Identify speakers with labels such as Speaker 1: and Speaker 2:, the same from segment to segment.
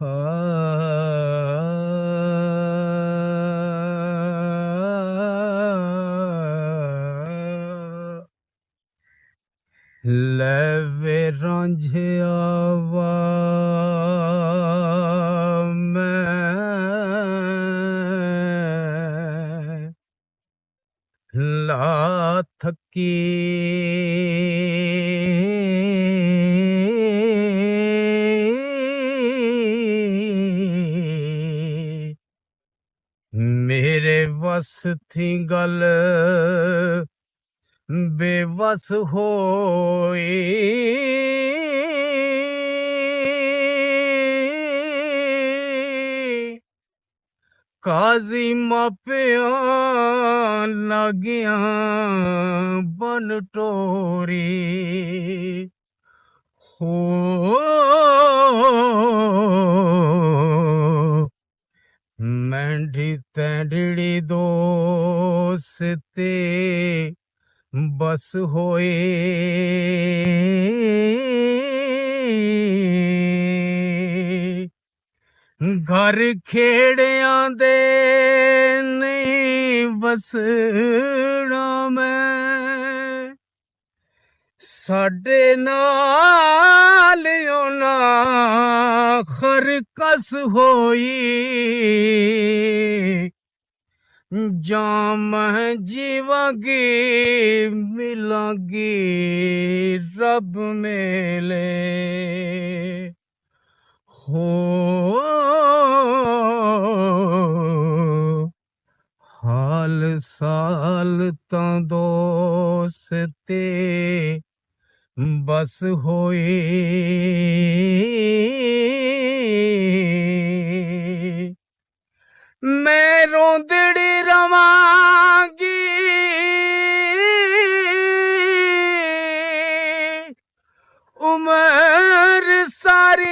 Speaker 1: ਲੈ ਵੇ ਰਾਂਝਿਆ ਵਾ ਮੈਂ ਲਾ ਥੱਕੀ ਮੇਰੇ ਵਸ ਥੀ ਗੱਲ ਬੇਵਸ ਹੋਈ ਕਾਜ਼ੀ ਮਾਪਿਆਂ ਲੱਗਿਆਂ ਬਨ ਟੋਰੀ ਹੋ ਮੈਂਢੀ ਤੈਂਡੜੀ ਦੋਸਤੇ ਬਸ ਹੋਏ ਘਰ ਖੇੜਿਆਂ ਦੇ ਨਹੀਂ ਵਸਣਾ ਮੈਂ ਸਾਡੇ ਨਾਲ ਉਹਨਾਂ ਖਰਕਸ ਹੋਈ ਜਾਂ ਮੈਂ ਜੀਵਾਂਗੀ ਮਿਲਾਂਗੀ ਰੱਬ ਮੇਲੇ ਹੋ ਹਾਲ ਸਾਲ ਤਾਂ ਦੋਸਤੇ ਬਸ ਹੋਏ ਮੈਂ ਰੋਂਦੜੀ ਰਵਾਂਗੀ ਉਮਰ ਸਾਰੀ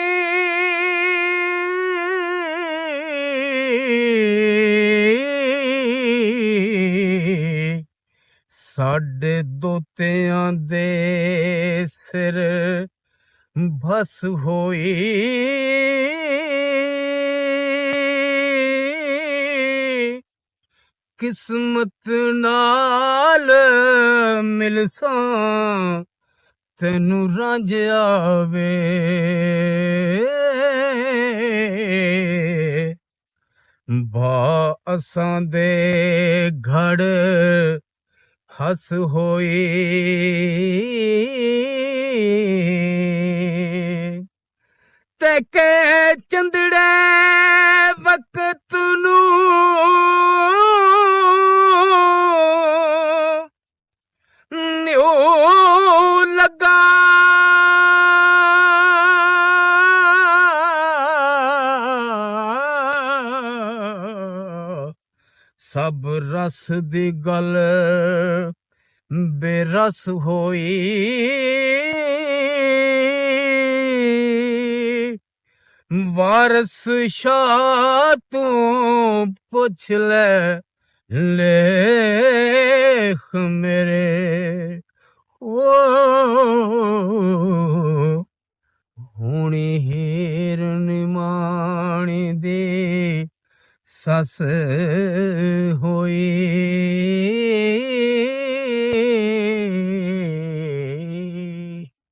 Speaker 1: ਸਾਡੇ ਦੋਤਿਆਂ ਦੇ ਸਿਰ ਭਸ ਹੋਈ ਕਿਸਮਤ ਨਾਲ ਮਿਲਸਾਂ ਤੈਨੂੰ ਰਾਂਝਿਆ ਵੇ ਭਾ ਅਸਾਂ ਦੇ ਘੜ ਹਸ ਹੋਈ ਤੇ ਕੇ ਚੰਦੜੇ ਵਕਤ ਨੂੰ ਨਿਉ ਲੱਗਾ ਸਭ ਰਸ ਦੀ ਗੱਲ ਬੇਰਸ ਹੋਈ ਵਾਰਸ ਸ਼ਾਹ ਤੂੰ ਪੁੱਛ ਲੈ ਲੇਖ ਮੇਰੇ ਹੁਣੀ ਹੀਰਨ ਮਾਣੀ ਦੀ ਸੱਸ